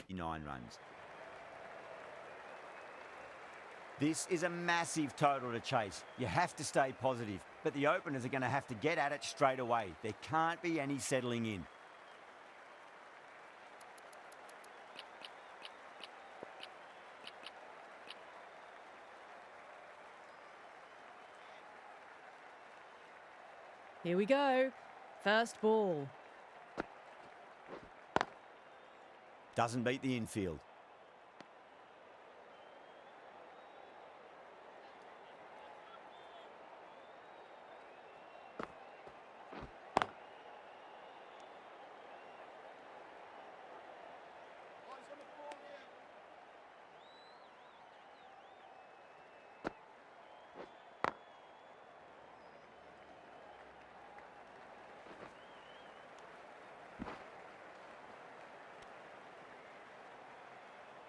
59 runs. This is a massive total to chase. You have to stay positive, but the openers are going to have to get at it straight away. There can't be any settling in. Here we go. First ball. Doesn't beat the infield.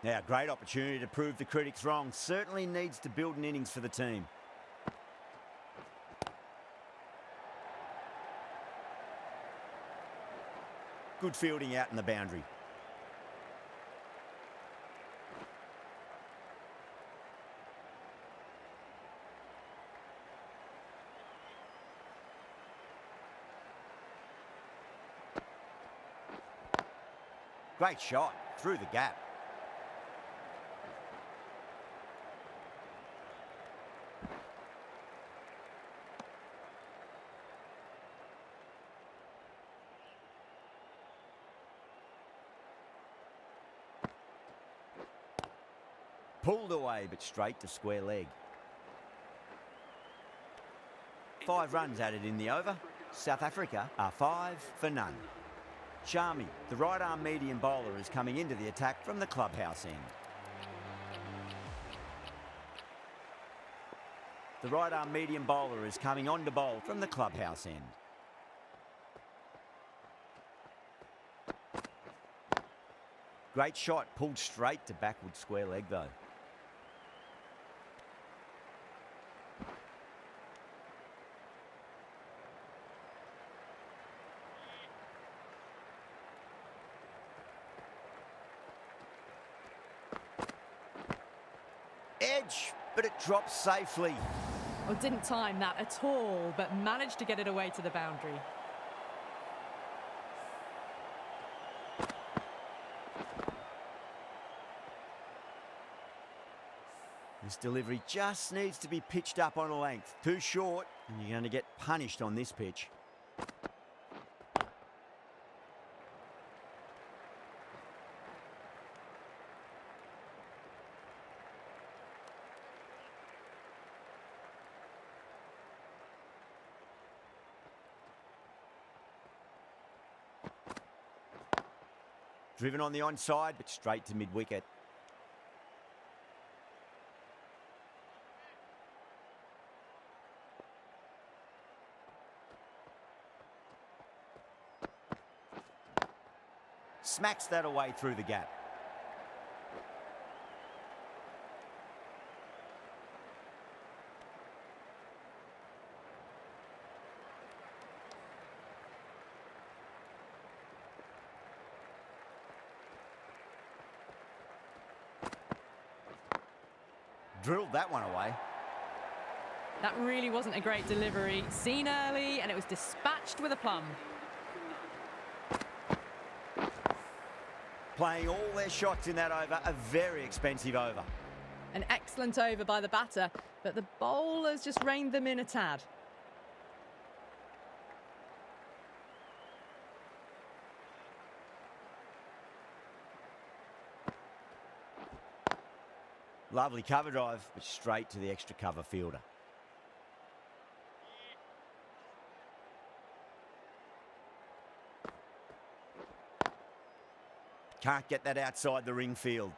Now, great opportunity to prove the critics wrong. Certainly needs to build an innings for the team. Good fielding out in the boundary. Great shot through the gap. Pulled away, but straight to square leg. 5 runs added in the over. South Africa are 5 for none. Charmy, the right-arm medium bowler, is coming into the attack from the clubhouse end. The right-arm medium bowler is coming on to bowl from the clubhouse end. Great shot, pulled straight to backward square leg though. Edge, but it drops safely. Well, didn't time that at all, but managed to get it away to the boundary. This delivery just needs to be pitched up on a length. Too short, and you're going to get punished on this pitch. Driven on the onside, but straight to mid-wicket. Smacks that away through the gap. Drilled that one away. That really wasn't a great delivery. Seen early, and it was dispatched with a plum. Playing all their shots in that over, a very expensive over. An excellent over by the batter, but the bowlers just reined them in a tad. Lovely cover drive, but straight to the extra cover fielder. Can't get that outside the ring field.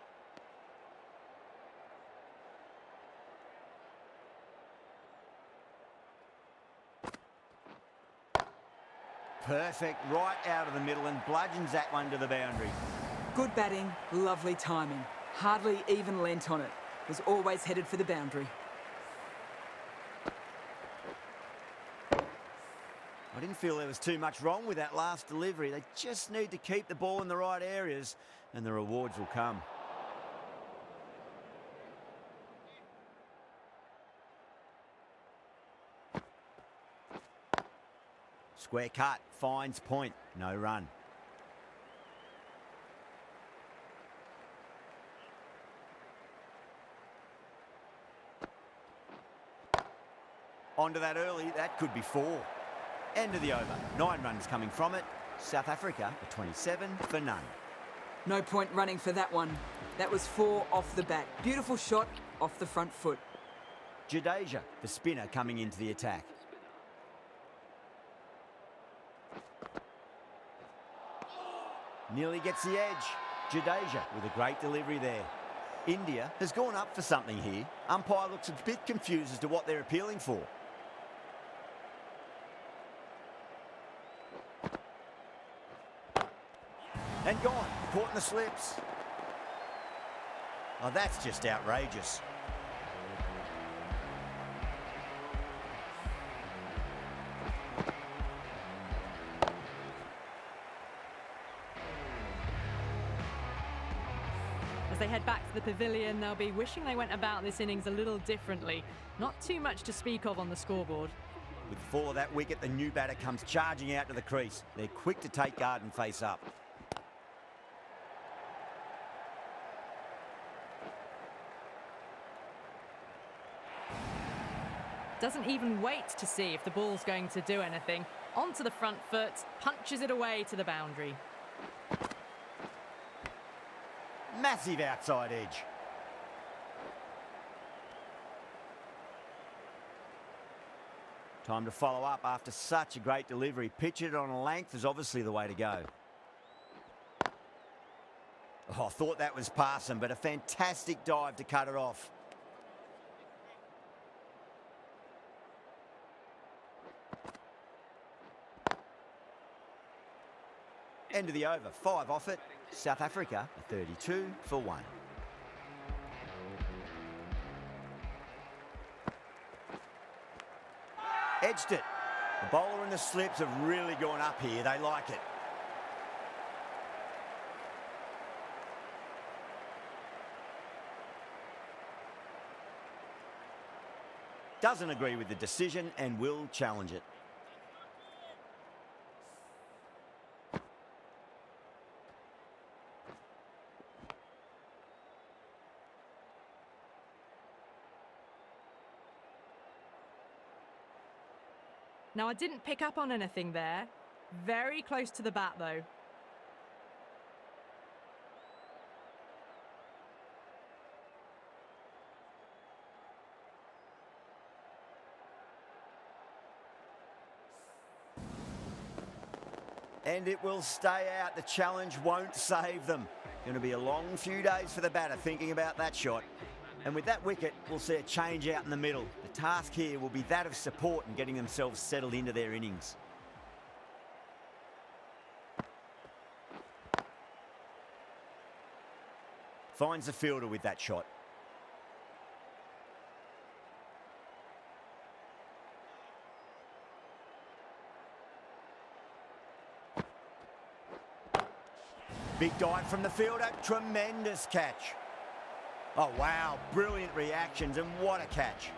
Perfect, right out of the middle and bludgeons that one to the boundary. Good batting, lovely timing. Hardly even lent on it. Was always headed for the boundary. I didn't feel there was too much wrong with that last delivery. They just need to keep the ball in the right areas and the rewards will come. Square cut, finds point, no run. Onto that early, that could be 4. End of the over, 9 runs coming from it. South Africa, a 27 for none. No point running for that one. That was 4 off the bat. Beautiful shot off the front foot. Jadeja, the spinner, coming into the attack. Nearly gets the edge. Jadeja with a great delivery there. India has gone up for something here. Umpire looks a bit confused as to what they're appealing for. And gone, caught in the slips. Oh, that's just outrageous. As they head back to the pavilion, they'll be wishing they went about this innings a little differently. Not too much to speak of on the scoreboard. With the fall of that wicket, the new batter comes charging out to the crease. They're quick to take guard and face up. Doesn't even wait to see if the ball's going to do anything. Onto the front foot, punches it away to the boundary. Massive outside edge. Time to follow up after such a great delivery. Pitch it on a length is obviously the way to go. Oh, I thought that was passing, but a fantastic dive to cut it off. End of the over, 5 off it. South Africa, a 32 for 1. Edged it. The bowler and the slips have really gone up here. They like it. Doesn't agree with the decision and will challenge it. Now, I didn't pick up on anything there. Very close to the bat, though. And it will stay out. The challenge won't save them. Going to be a long few days for the batter thinking about that shot. And with that wicket, we'll see a change out in the middle. The task here will be that of support and getting themselves settled into their innings. Finds the fielder with that shot. Big dive from the fielder, tremendous catch. Oh wow, brilliant reactions and what a catch.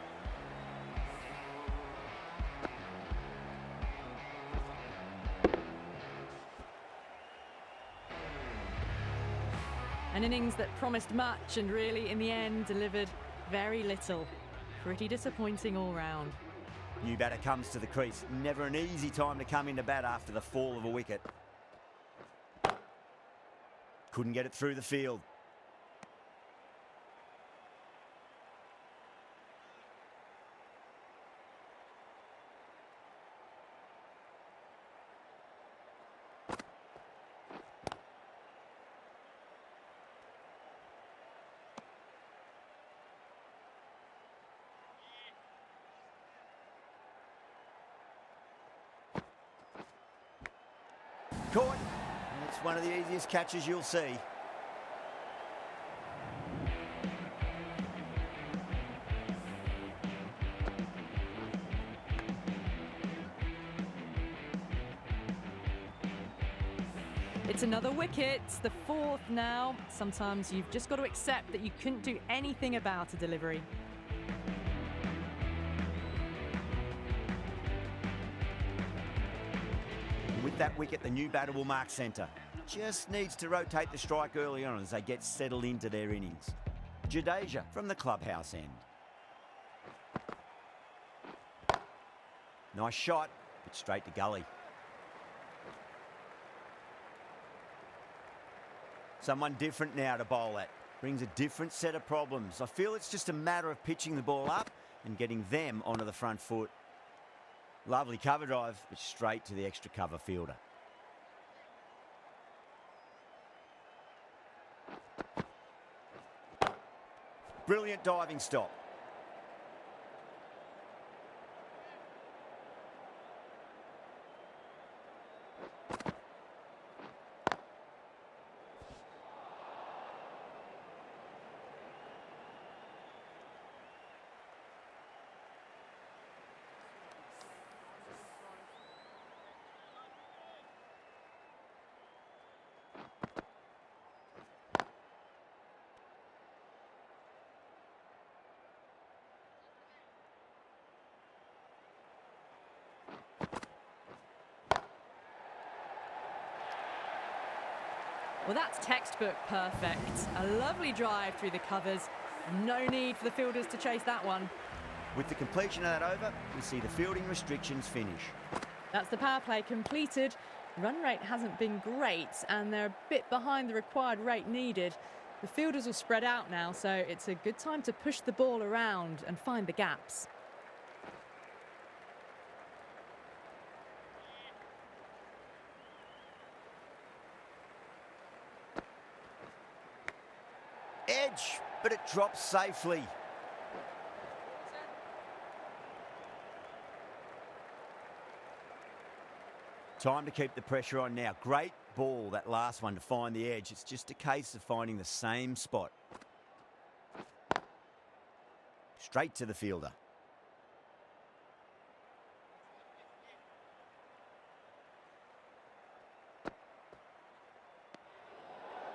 An innings that promised much and really, in the end, delivered very little. Pretty disappointing all round. New batter comes to the crease. Never an easy time to come into bat after the fall of a wicket. Couldn't get it through the field. Caught. And it's one of the easiest catches you'll see. another wicket, the fourth now. Sometimes you've just got to accept that you couldn't do anything about a delivery. With that wicket, the new batter will mark centre. Just needs to rotate the strike early on as they get settled into their innings. Jadeja from the clubhouse end. Nice shot, but straight to gully. Someone different now to bowl at. Brings a different set of problems. I feel it's just a matter of pitching the ball up and getting them onto the front foot. Lovely cover drive, but straight to the extra cover fielder. Brilliant diving stop. Well, that's textbook perfect. A lovely drive through the covers. No need for the fielders to chase that one. With the completion of that over, we see the fielding restrictions finish. That's the power play completed. Run rate hasn't been great, and they're a bit behind the required rate needed. The fielders will spread out now, so it's a good time to push the ball around and find the gaps. Edge, but it drops safely. Time to keep the pressure on now. Great ball, that last one, to find the edge. It's just a case of finding the same spot. Straight to the fielder.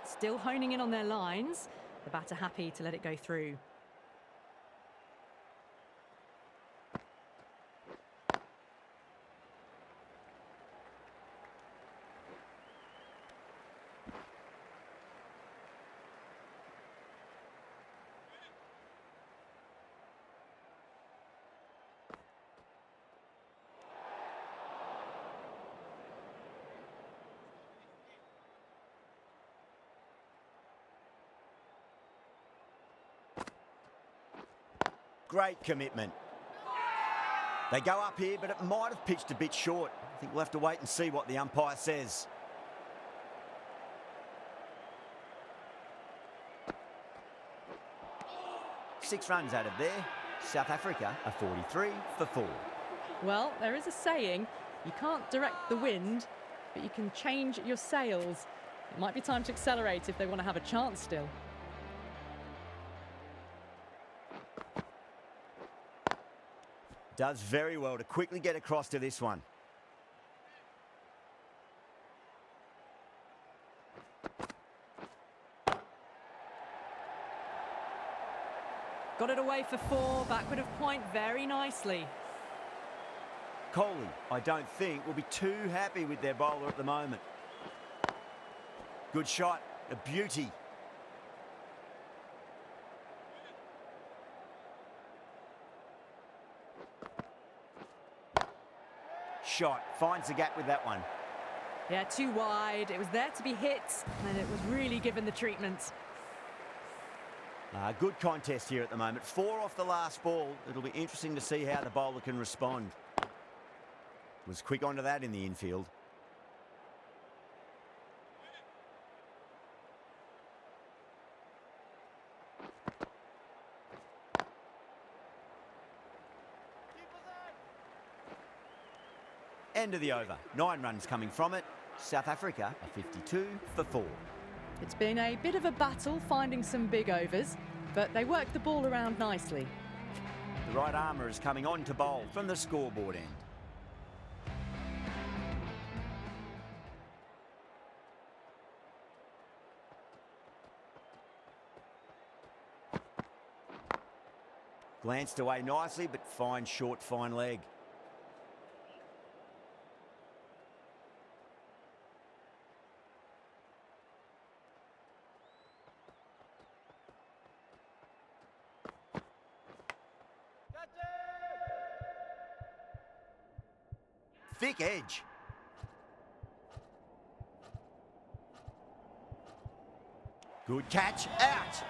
Still honing in on their lines. The batter happy to let it go through. Great commitment. They go up here, but it might have pitched a bit short. I think we'll have to wait and see what the umpire says. Six runs out of there. South Africa are 43 for 4. Well, there is a saying, you can't direct the wind, but you can change your sails. It might be time to accelerate if they want to have a chance still. Does very well to quickly get across to this one. Got it away for 4, backward of point very nicely. Kohli, I don't think, will be too happy with their bowler at the moment. Good shot, a beauty. Shot, finds the gap with that one. Yeah, too wide. It was there to be hit, and it was really given the treatment. Good contest here at the moment. 4 off the last ball. It'll be interesting to see how the bowler can respond. Was quick onto that in the infield. End of the over. 9 runs coming from it. South Africa are 52 for 4. It's been a bit of a battle finding some big overs, but they worked the ball around nicely. The right armour is coming on to bowl from the scoreboard end. Glanced away nicely, but fine short, fine leg. Thick edge. Good catch, out.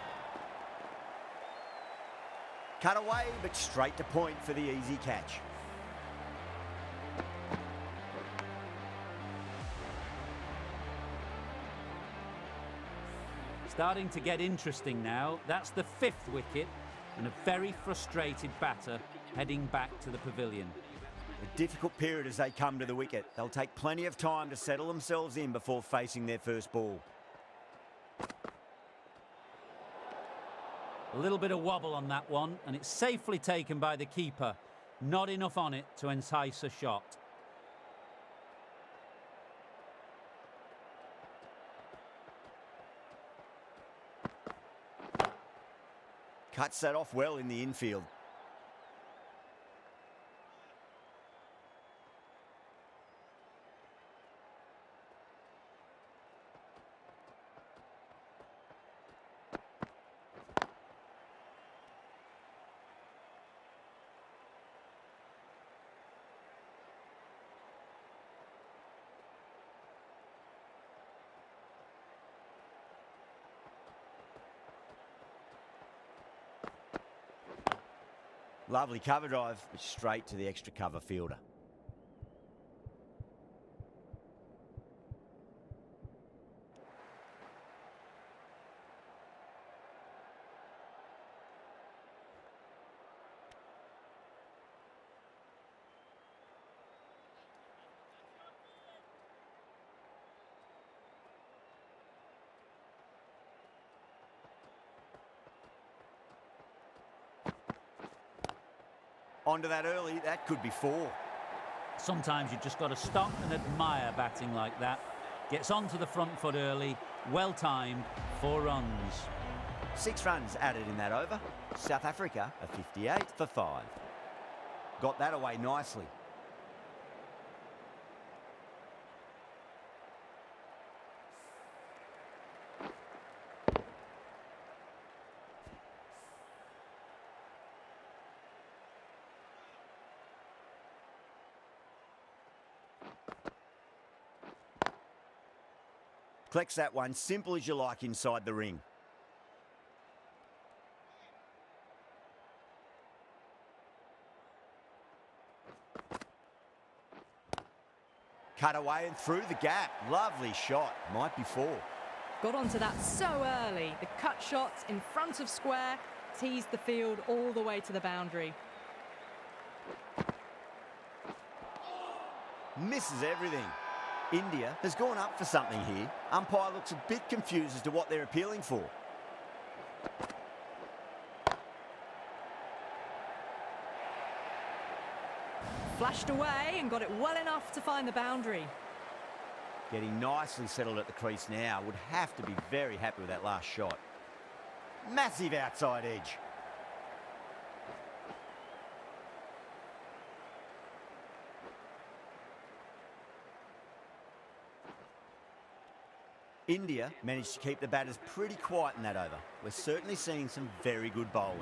Cut away, but straight to point for the easy catch. Starting to get interesting now. That's the 5th wicket and a very frustrated batter heading back to the pavilion. A difficult period as they come to the wicket. They'll take plenty of time to settle themselves in before facing their first ball. A little bit of wobble on that one, and it's safely taken by the keeper. Not enough on it to entice a shot. Cuts that off well in the infield. Lovely cover drive, but straight to the extra cover fielder. Onto that early, that could be 4. Sometimes you've just got to stop and admire batting like that. Gets onto the front foot early, well timed, 4 runs. 6 runs added in that over. South Africa are 58 for 5. Got that away nicely. Collects that one, simple as you like inside the ring. Cut away and through the gap. Lovely shot. Might be 4. Got onto that so early. The cut shot in front of square teased the field all the way to the boundary. Misses everything. India has gone up for something here. Umpire looks a bit confused as to what they're appealing for. Flashed away and got it well enough to find the boundary. Getting nicely settled at the crease now. Would have to be very happy with that last shot. Massive outside edge. India managed to keep the batters pretty quiet in that over. We're certainly seeing some very good bowling.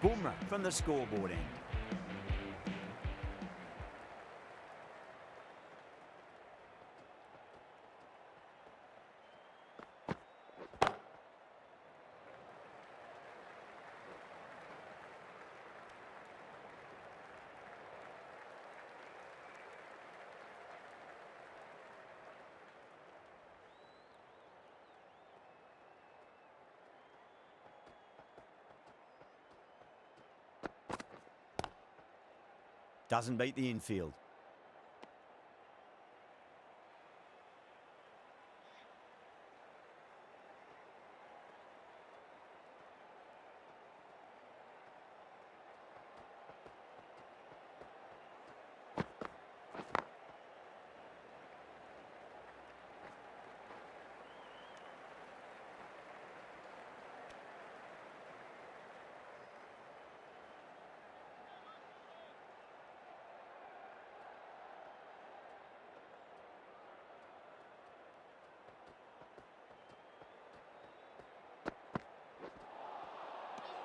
Bumrah from the scoreboard end. Doesn't beat the infield.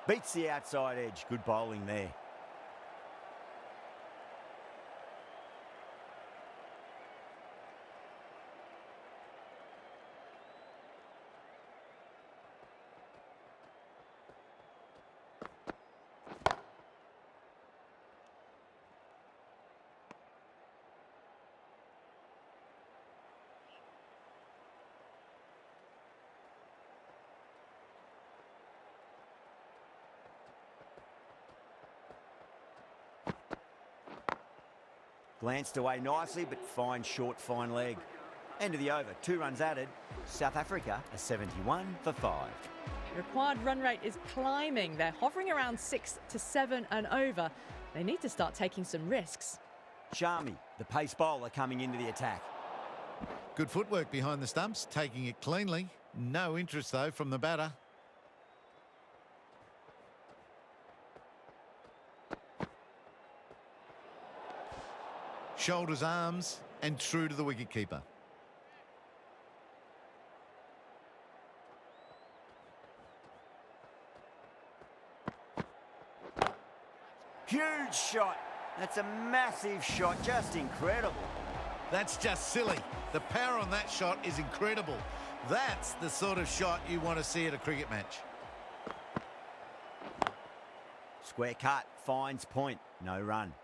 Beats the outside edge. Good bowling there. Glanced away nicely, but fine short, fine leg. End of the over, 2 runs added. South Africa are 71 for 5. The required run rate is climbing. They're hovering around 6 to 7 and over. They need to start taking some risks. Shami, the pace bowler, coming into the attack. Good footwork behind the stumps, taking it cleanly. No interest, though, from the batter. Shoulders, arms, and true to the wicketkeeper. Huge shot. That's a massive shot, just incredible. That's just silly. The power on that shot is incredible. That's the sort of shot you want to see at a cricket match. Square cut, finds point, no run.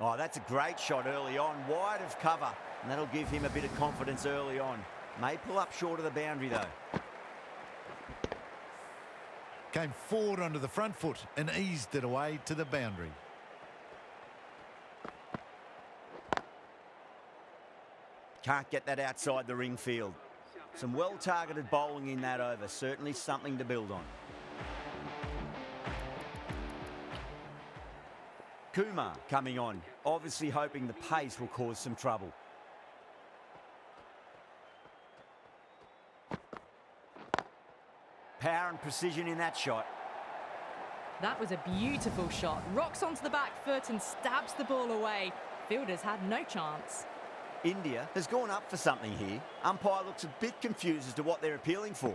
Oh, that's a great shot early on, wide of cover, and that'll give him a bit of confidence early on. May pull up short of the boundary, though. Came forward onto the front foot and eased it away to the boundary. Can't get that outside the ring field. Some well-targeted bowling in that over, certainly something to build on. Kumar coming on, obviously hoping the pace will cause some trouble. Power and precision in that shot. That was a beautiful shot. Rocks onto the back foot and stabs the ball away. Fielders had no chance. India has gone up for something here. Umpire looks a bit confused as to what they're appealing for.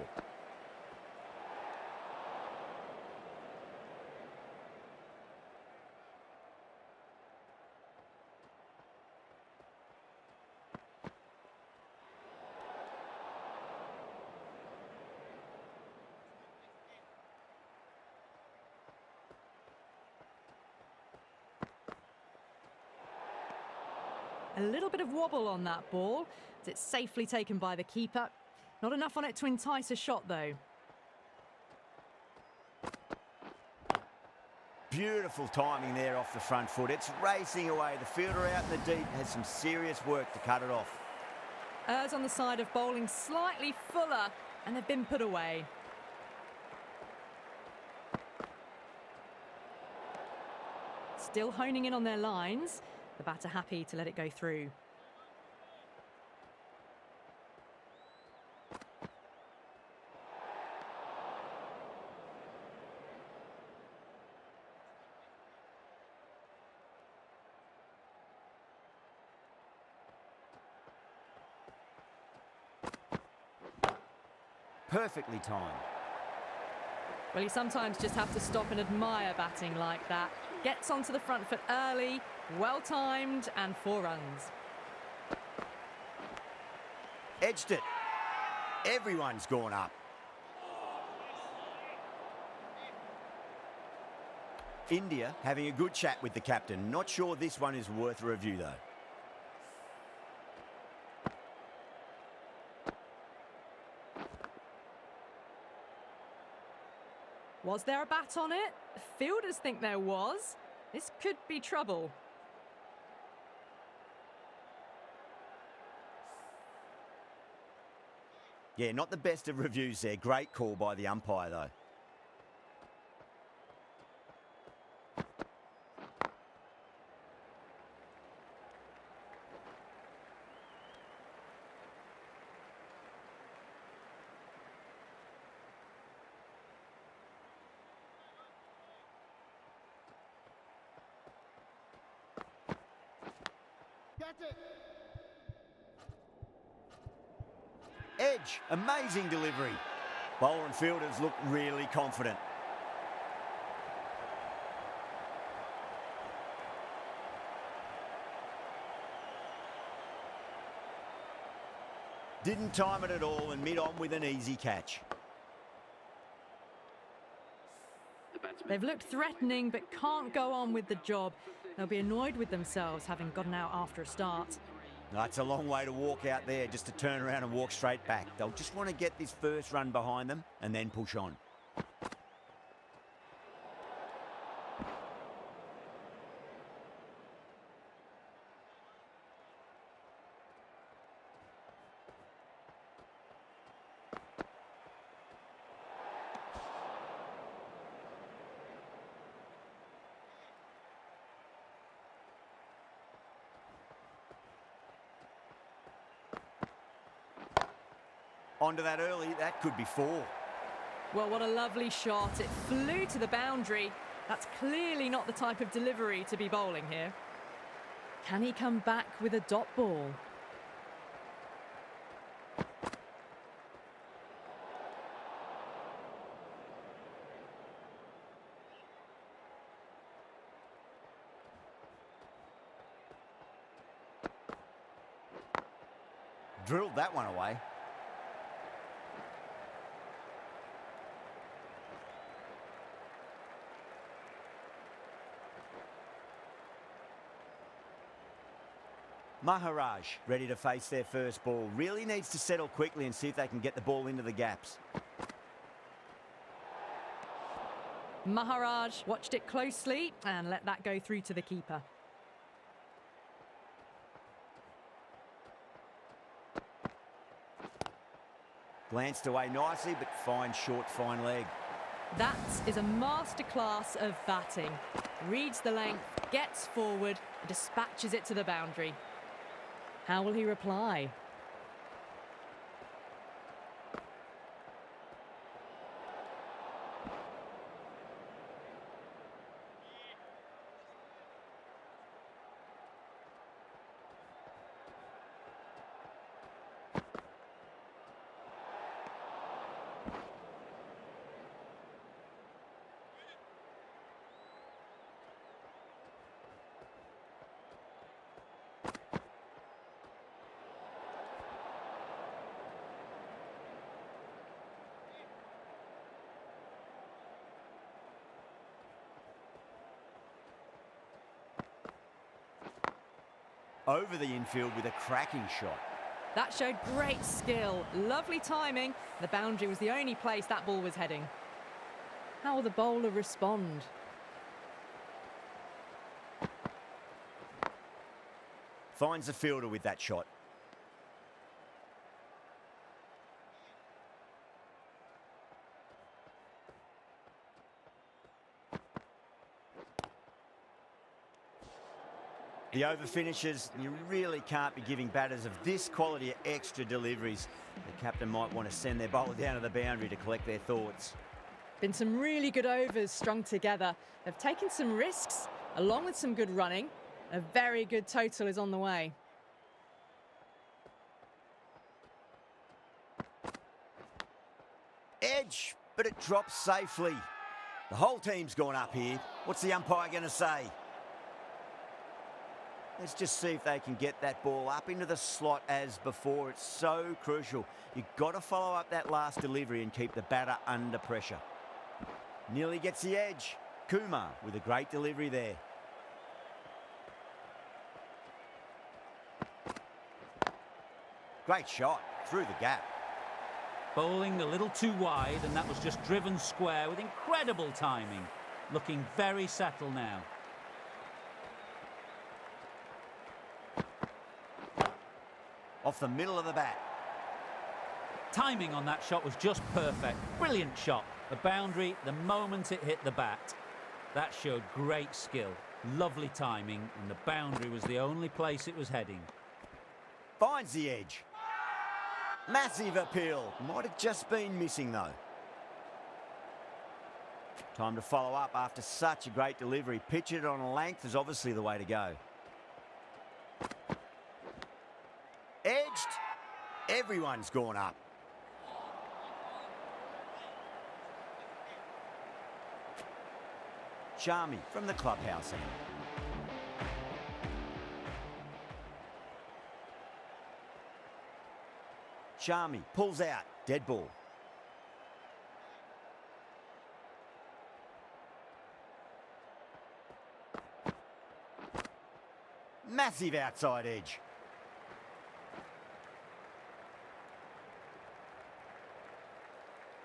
A little bit of wobble on that ball. It's safely taken by the keeper. Not enough on it to entice a shot, though. Beautiful timing there off the front foot. It's racing away. The fielder out in the deep has some serious work to cut it off. Errs on the side of bowling slightly fuller, and they've been put away. Still honing in on their lines. The batter happy to let it go through. Perfectly timed. Well, you sometimes just have to stop and admire batting like that. Gets onto the front foot early, well-timed, and 4 runs. Edged it. Everyone's gone up. India having a good chat with the captain. Not sure this one is worth a review, though. Was there a bat on it? Fielders think there was. This could be trouble. Yeah, not the best of reviews there. Great call by the umpire, though. Edge, amazing delivery. Bowler and fielders look really confident. Didn't time it at all and mid on with an easy catch. They've looked threatening but can't go on with the job. They'll be annoyed with themselves having gotten out after a start. That's a long way to walk out there just to turn around and walk straight back. They'll just want to get this first run behind them and then push on. Onto that early, that could be 4. Well, what a lovely shot. It flew to the boundary. That's clearly not the type of delivery to be bowling here. Can he come back with a dot ball? Drilled that one away. Maharaj ready to face their first ball. Really needs to settle quickly and see if they can get the ball into the gaps. Maharaj watched it closely and let that go through to the keeper. Glanced away nicely, but fine short, fine leg. That is a masterclass of batting. Reads the length, gets forward, and dispatches it to the boundary. How will he reply? Over the infield with a cracking shot. That showed great skill, lovely timing. The boundary was the only place that ball was heading. How will the bowler respond? Finds the fielder with that shot. The over finishes, you really can't be giving batters of this quality extra deliveries. The captain might want to send their bowler down to the boundary to collect their thoughts. Been some really good overs strung together. They've taken some risks, along with some good running. A very good total is on the way. Edge, but it drops safely. The whole team's gone up here. What's the umpire going to say? Let's just see if they can get that ball up into the slot as before. It's so crucial. You've got to follow up that last delivery and keep the batter under pressure. Nearly gets the edge. Kumar with a great delivery there. Great shot through the gap. Bowling a little too wide, and that was just driven square with incredible timing. Looking very settled now. Off the middle of the bat. Timing on that shot was just perfect. Brilliant shot. The boundary the moment it hit the bat. That showed great skill. Lovely timing, and the boundary was the only place it was heading. Finds the edge. Massive appeal. Might have just been missing though. Time to follow up after such a great delivery. Pitch it on a length is obviously the way to go. Edged. Everyone's gone up. Charmy from the clubhouse end. Charmy pulls out. Dead ball. Massive outside edge.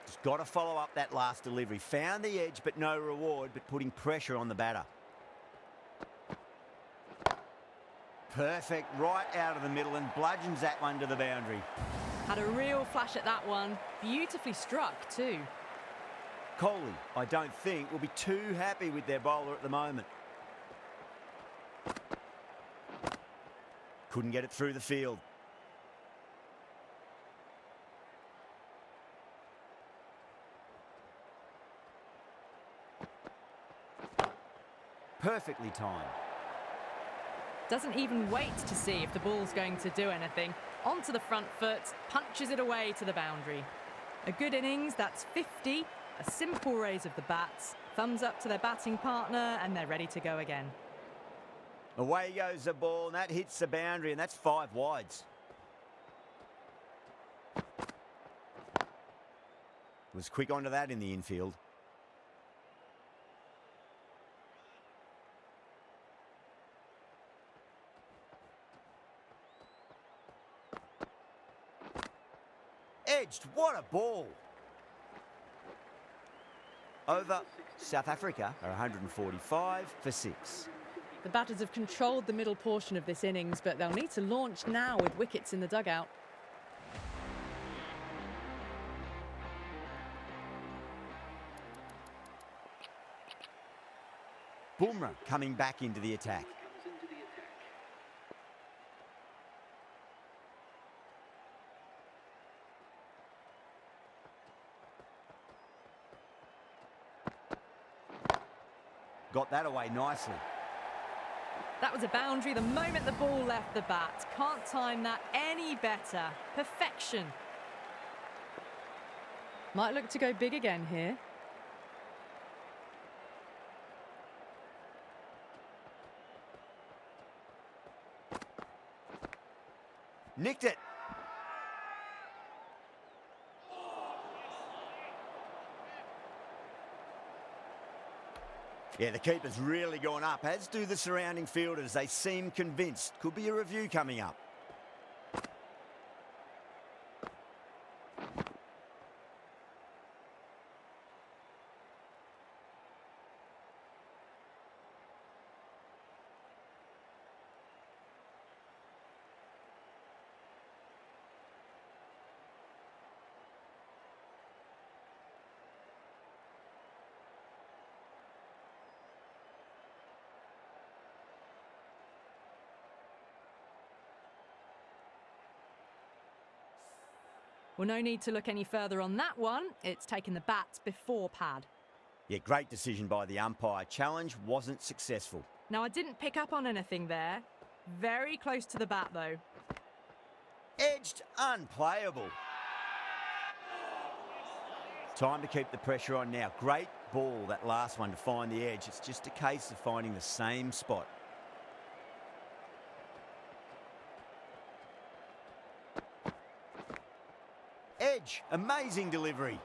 Just got to follow up that last delivery. Found the edge, but no reward, but putting pressure on the batter. Perfect, right out of the middle, and bludgeons that one to the boundary. Had a real flash at that one. Beautifully struck too. Kohli, I don't think, will be too happy with their bowler at the moment. Couldn't get it through the field. Perfectly timed. Doesn't even wait to see if the ball's going to do anything. Onto the front foot, punches it away to the boundary. A good innings, that's 50. A simple raise of the bats. Thumbs up to their batting partner, and they're ready to go again. Away goes the ball, and that hits the boundary, and that's 5 wides. Was quick onto that in the infield. Edged, what a ball. Over, South Africa are 145 for 6. The batters have controlled the middle portion of this innings, but they'll need to launch now with wickets in the dugout. Bumrah coming back into the attack. Got that away nicely. That was a boundary the moment the ball left the bat. Can't time that any better. Perfection. Might look to go big again here. Nicked it. Yeah, the keeper's really gone up, as do the surrounding fielders. They seem convinced. Could be a review coming up. Well, no need to look any further on that one. It's taken the bat before pad. Yeah, great decision by the umpire. Challenge wasn't successful. Now, I didn't pick up on anything there. Very close to the bat, though. Edged, unplayable. Time to keep the pressure on now. Great ball, that last one, to find the edge. It's just a case of finding the same spot. Edge, amazing delivery.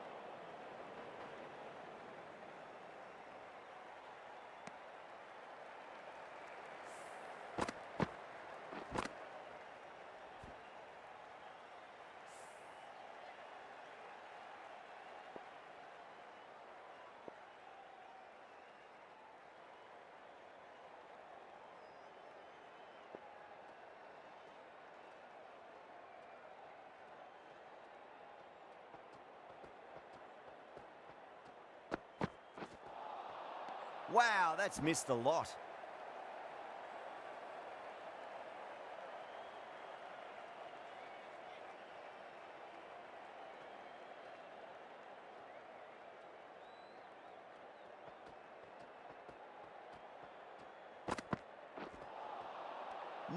Wow, that's missed the lot.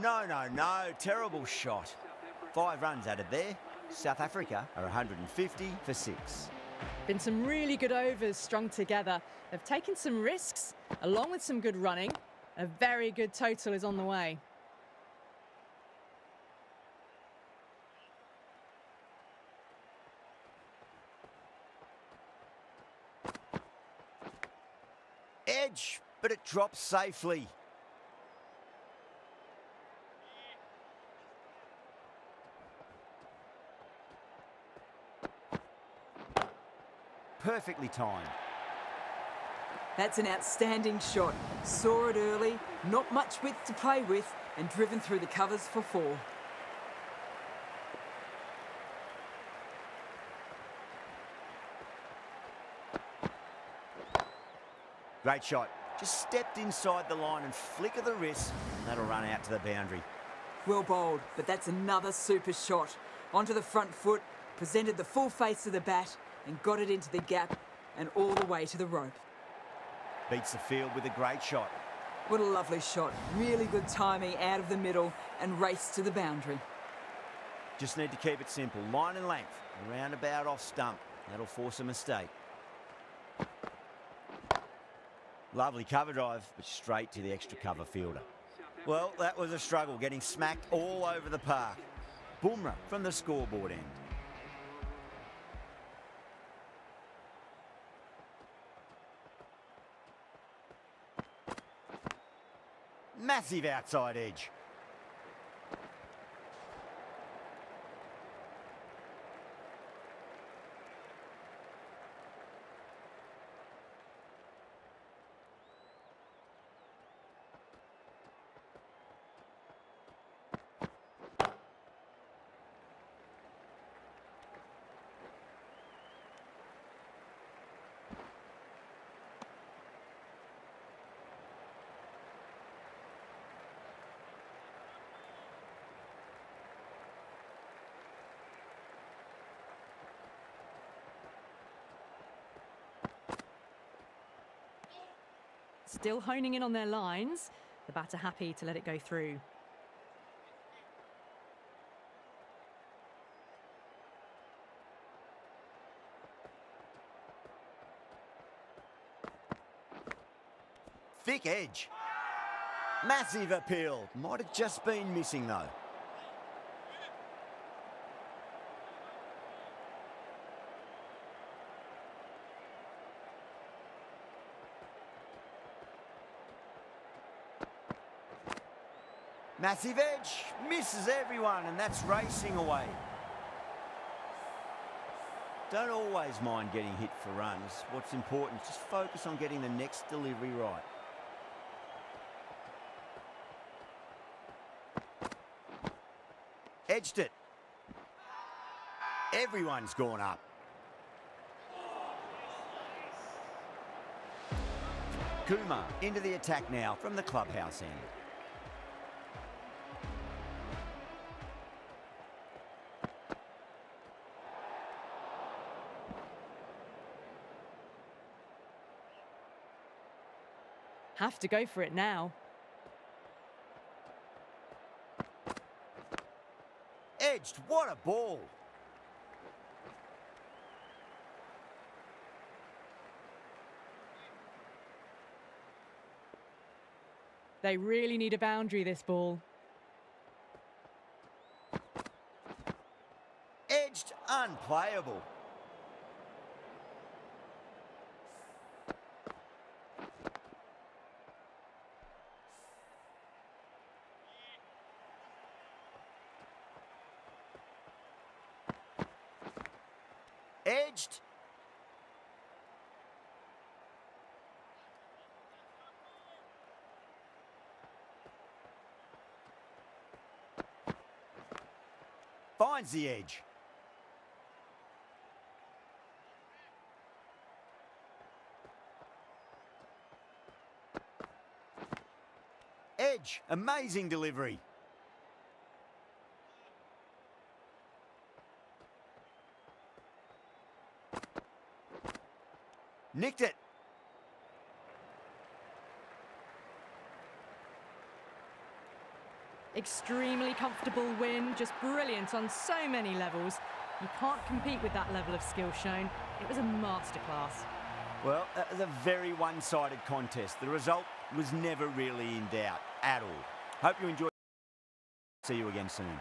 No, no, no. Terrible shot. 5 runs added there. South Africa are 150 for 6. Been some really good overs strung together. They've taken some risks, along with some good running. A very good total is on the way. Edge, but it drops safely. Perfectly timed. That's an outstanding shot. Saw it early, not much width to play with, and driven through the covers for 4. Great shot. Just stepped inside the line and flick of the wrist. That'll run out to the boundary. Well bowled, but that's another super shot. Onto the front foot, presented the full face of the bat, and got it into the gap and all the way to the rope. Beats the field with a great shot. What a lovely shot. Really good timing out of the middle and race to the boundary. Just need to keep it simple. Line and length. Around about off stump. That'll force a mistake. Lovely cover drive, but straight to the extra cover fielder. Well, that was a struggle, getting smacked all over the park. Bumrah from the scoreboard end. Massive outside edge. Still honing in on their lines. The batter happy to let it go through. Thick edge. Massive appeal. Might have just been missing though. Massive edge, misses everyone, and that's racing away. Don't always mind getting hit for runs. What's important is just focus on getting the next delivery right. Edged it. Everyone's gone up. Kumar into the attack now from the clubhouse end. Have to go for it now. Edged, what a ball. They really need a boundary, this ball. Edged, unplayable. Edged. Finds the edge. edge. Amazing delivery. Nicked it. Extremely comfortable win, just brilliant on so many levels. You can't compete with that level of skill shown. It was a masterclass. Well, that was a very one-sided contest. The result was never really in doubt at all. Hope you enjoyed. See you again soon.